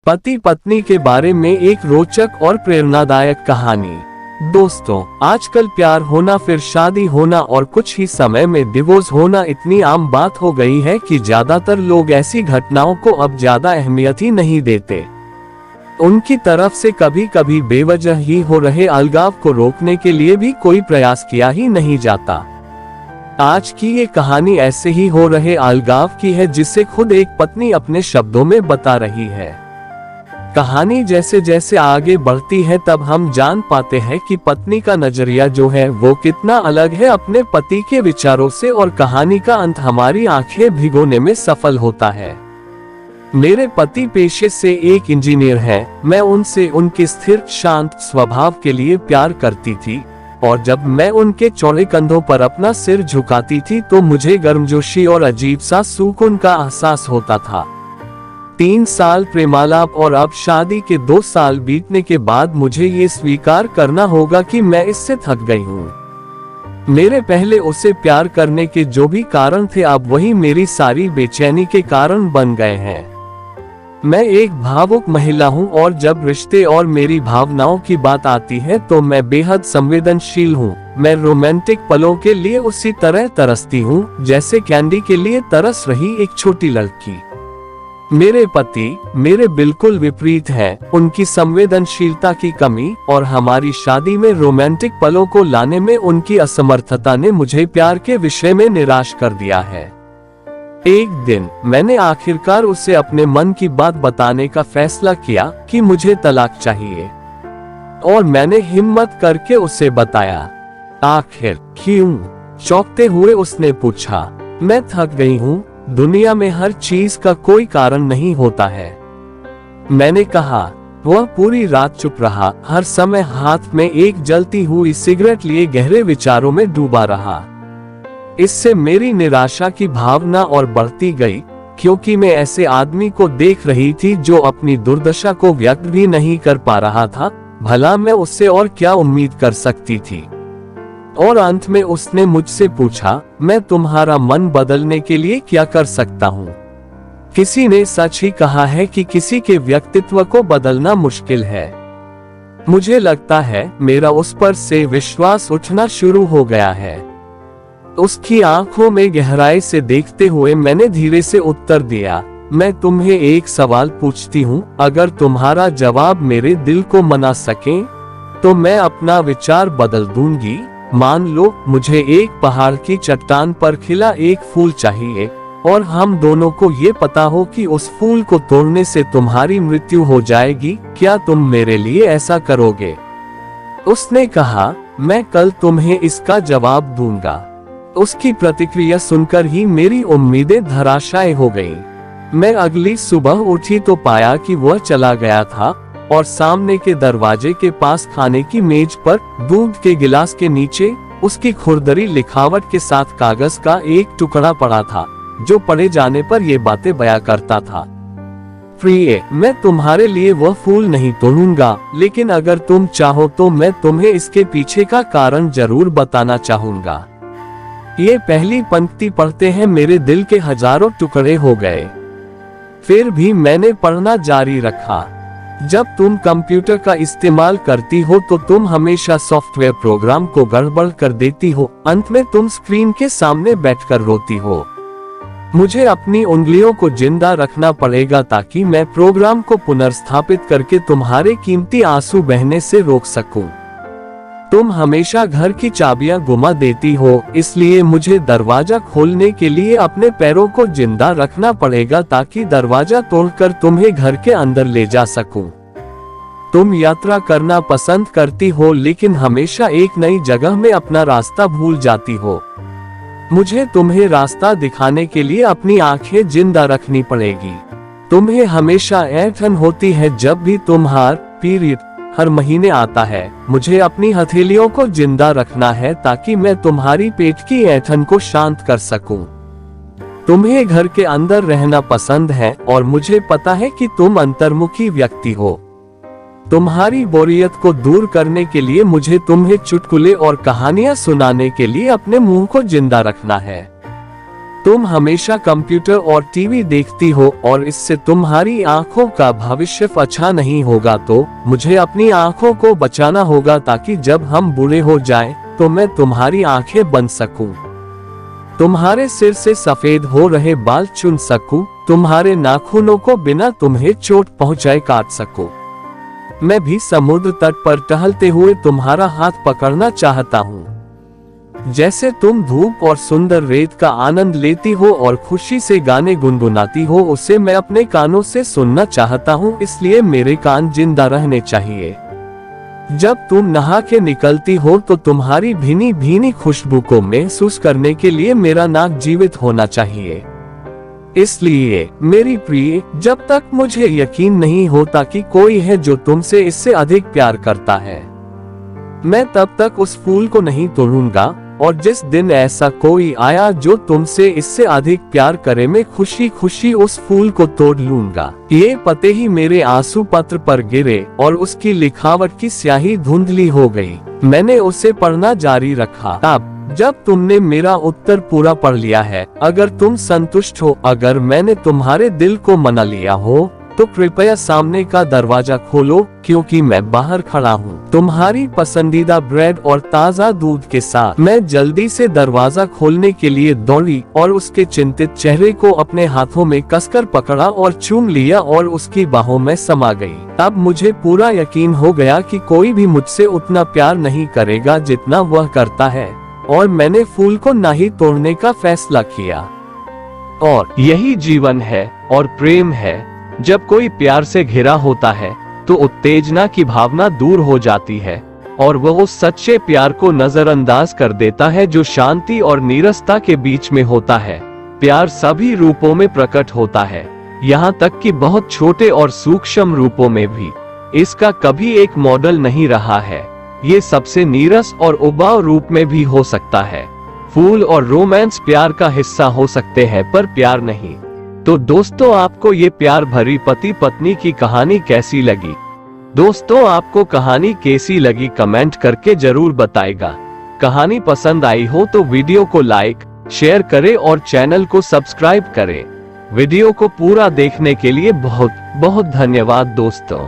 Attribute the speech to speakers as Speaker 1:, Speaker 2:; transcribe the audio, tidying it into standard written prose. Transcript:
Speaker 1: पति पत्नी के बारे में एक रोचक और प्रेरणादायक कहानी। दोस्तों, आजकल प्यार होना, फिर शादी होना और कुछ ही समय में डिवोर्स होना इतनी आम बात हो गई है कि ज्यादातर लोग ऐसी घटनाओं को अब ज्यादा अहमियत ही नहीं देते। उनकी तरफ से कभी कभी बेवजह ही हो रहे अलगाव को रोकने के लिए भी कोई प्रयास किया ही नहीं जाता। आज की ये कहानी ऐसे ही हो रहे अलगाव की है, जिसे खुद एक पत्नी अपने शब्दों में बता रही है। कहानी जैसे जैसे आगे बढ़ती है तब हम जान पाते हैं कि पत्नी का नजरिया जो है वो कितना अलग है अपने पति के विचारों से, और कहानी का अंत हमारी आंखें भिगोने में सफल होता है। मेरे पति पेशे से एक इंजीनियर हैं। मैं उनसे उनके स्थिर शांत स्वभाव के लिए प्यार करती थी, और जब मैं उनके चौड़े कंधों पर अपना सिर झुकाती थी तो मुझे गर्मजोशी और अजीब सा सुकून का एहसास होता था। 3 साल प्रेमालाप और अब शादी के 2 साल बीतने के बाद मुझे ये स्वीकार करना होगा कि मैं इससे थक गई हूँ। मेरे पहले उसे प्यार करने के जो भी कारण थे, अब वही मेरी सारी बेचैनी के कारण बन गए हैं। मैं एक भावुक महिला हूँ, और जब रिश्ते और मेरी भावनाओं की बात आती है तो मैं बेहद संवेदनशील हूँ। मैं रोमांटिक पलों के लिए उसी तरह तरसती हूँ जैसे कैंडी के लिए तरस रही एक छोटी लड़की। मेरे पति मेरे बिल्कुल विपरीत हैं। उनकी संवेदनशीलता की कमी और हमारी शादी में रोमांटिक पलों को लाने में उनकी असमर्थता ने मुझे प्यार के विषय में निराश कर दिया है। एक दिन मैंने आखिरकार उसे अपने मन की बात बताने का फैसला किया कि मुझे तलाक चाहिए, और मैंने हिम्मत करके उसे बताया। आखिर क्यों? चौंकते हुए उसने पूछा। मैं थक गई हूँ। दुनिया में हर चीज का कोई कारण नहीं होता है। मैंने कहा। वह पूरी रात चुप रहा, हर समय हाथ में एक जलती हुई सिगरेट लिए गहरे विचारों में डूबा रहा। इससे मेरी निराशा की भावना और बढ़ती गई, क्योंकि मैं ऐसे आदमी को देख रही थी जो अपनी दुर्दशा को व्यक्त भी नहीं कर पा रहा था। भला मैं उससे और क्या उम्मीद कर सकती थी? और अंत में उसने मुझसे पूछा, मैं तुम्हारा मन बदलने के लिए क्या कर सकता हूँ? किसी ने सच ही कहा है कि किसी के व्यक्तित्व को बदलना मुश्किल है। मुझे लगता है मेरा उस पर से विश्वास उठना शुरू हो गया है। उसकी आंखों में गहराई से देखते हुए मैंने धीरे से उत्तर दिया, मैं तुम्हें एक सवाल पूछती हूँ। अगर तुम्हारा जवाब मेरे दिल को मना सके तो मैं अपना विचार बदल दूंगी। मान लो मुझे एक पहाड़ की चट्टान पर खिला एक फूल चाहिए, और हम दोनों को ये पता हो कि उस फूल को तोड़ने से तुम्हारी मृत्यु हो जाएगी। क्या तुम मेरे लिए ऐसा करोगे? उसने कहा, मैं कल तुम्हें इसका जवाब दूंगा। उसकी प्रतिक्रिया सुनकर ही मेरी उम्मीदें धराशायी हो गईं। मैं अगली सुबह उठी तो पाया कि वह चला गया था, और सामने के दरवाजे के पास खाने की मेज पर दूध के गिलास के नीचे उसकी खुरदरी लिखावट के साथ कागज का एक टुकड़ा पड़ा था, जो पढ़े जाने पर ये बातें बयां करता था। प्रिय, मैं तुम्हारे लिए वह फूल नहीं तोड़ूंगा, लेकिन अगर तुम चाहो तो मैं तुम्हें इसके पीछे का कारण जरूर बताना चाहूंगा। ये पहली पंक्ति पढ़ते हैं मेरे दिल के हजारों टुकड़े हो गए। फिर भी मैंने पढ़ना जारी रखा। जब तुम कंप्यूटर का इस्तेमाल करती हो तो तुम हमेशा सॉफ्टवेयर प्रोग्राम को गड़बड़ कर देती हो। अंत में तुम स्क्रीन के सामने बैठकर रोती हो। मुझे अपनी उंगलियों को जिंदा रखना पड़ेगा ताकि मैं प्रोग्राम को पुनर्स्थापित करके तुम्हारे कीमती आंसू बहने से रोक सकूं। तुम हमेशा घर की चाबियां गुमा देती हो, इसलिए मुझे दरवाजा खोलने के लिए अपने पैरों को जिंदा रखना पड़ेगा ताकि दरवाजा तोड़कर तुम्हें घर के अंदर ले जा सकूं। तुम यात्रा करना पसंद करती हो, लेकिन हमेशा एक नई जगह में अपना रास्ता भूल जाती हो। मुझे तुम्हें रास्ता दिखाने के लिए अपनी आंखें जिंदा रखनी पड़ेगी। तुम्हें हमेशा ऐंठन होती है जब भी तुम्हारा पीरियड हर महीने आता है। मुझे अपनी हथेलियों को जिंदा रखना है ताकि मैं तुम्हारी पेट की ऐंठन को शांत कर सकूं। तुम्हें घर के अंदर रहना पसंद है, और मुझे पता है कि तुम अंतर्मुखी व्यक्ति हो। तुम्हारी बोरियत को दूर करने के लिए मुझे तुम्हें चुटकुले और कहानियां सुनाने के लिए अपने मुंह को जिंदा रखना है। तुम हमेशा कंप्यूटर और टीवी देखती हो और इससे तुम्हारी आंखों का भविष्य अच्छा नहीं होगा, तो मुझे अपनी आंखों को बचाना होगा ताकि जब हम बूढ़े हो जाएं, तो मैं तुम्हारी आंखें बन सकूं, तुम्हारे सिर से सफेद हो रहे बाल चुन सकूं, तुम्हारे नाखूनों को बिना तुम्हें चोट पहुंचाए काट सकूं। मैं भी समुद्र तट पर टहलते हुए तुम्हारा हाथ पकड़ना चाहता हूँ। जैसे तुम धूप और सुंदर रेत का आनंद लेती हो और खुशी से गाने गुनगुनाती हो, उसे मैं अपने कानों से सुनना चाहता हूँ, इसलिए मेरे कान जिंदा रहने चाहिए। जब तुम नहा के निकलती हो तो तुम्हारी भीनी भीनी खुशबू को महसूस करने के लिए मेरा नाक जीवित होना चाहिए। इसलिए मेरी प्रिय, जब तक मुझे यकीन नहीं होता कि कोई है जो तुमसे इससे अधिक प्यार करता है, मैं तब तक उस फूल को नहीं तोड़ूंगा। और जिस दिन ऐसा कोई आया जो तुमसे इससे अधिक प्यार करे, मैं खुशी खुशी उस फूल को तोड़ लूंगा। ये पते ही मेरे आंसू पत्र पर गिरे और उसकी लिखावट की स्याही धुंधली हो गई। मैंने उसे पढ़ना जारी रखा। अब जब तुमने मेरा उत्तर पूरा पढ़ लिया है, अगर तुम संतुष्ट हो, अगर मैंने तुम्हारे दिल को मना लिया हो, तो कृपया सामने का दरवाजा खोलो, क्योंकि मैं बाहर खड़ा हूँ तुम्हारी पसंदीदा ब्रेड और ताज़ा दूध के साथ। मैं जल्दी से दरवाजा खोलने के लिए दौड़ी और उसके चिंतित चेहरे को अपने हाथों में कसकर पकड़ा और चूम लिया और उसकी बाहों में समा गई। अब मुझे पूरा यकीन हो गया कि कोई भी मुझसे उतना प्यार नहीं करेगा जितना वह करता है, और मैंने फूल को नहीं तोड़ने का फैसला किया। और यही जीवन है और प्रेम है। जब कोई प्यार से घिरा होता है तो उत्तेजना की भावना दूर हो जाती है और वह उस सच्चे प्यार को नजरअंदाज कर देता है जो शांति और नीरसता के बीच में होता है। प्यार सभी रूपों में प्रकट होता है, यहाँ तक कि बहुत छोटे और सूक्ष्म रूपों में भी। इसका कभी एक मॉडल नहीं रहा है। ये सबसे नीरस और उबाऊ रूप में भी हो सकता है। फूल और रोमांस प्यार का हिस्सा हो सकते हैं, पर प्यार नहीं। तो दोस्तों, आपको ये प्यार भरी पति पत्नी की कहानी कैसी लगी? दोस्तों, आपको कहानी कैसी लगी कमेंट करके जरूर बताएगा। कहानी पसंद आई हो तो वीडियो को लाइक, शेयर करें और चैनल को सब्सक्राइब करें। वीडियो को पूरा देखने के लिए बहुत बहुत धन्यवाद दोस्तों।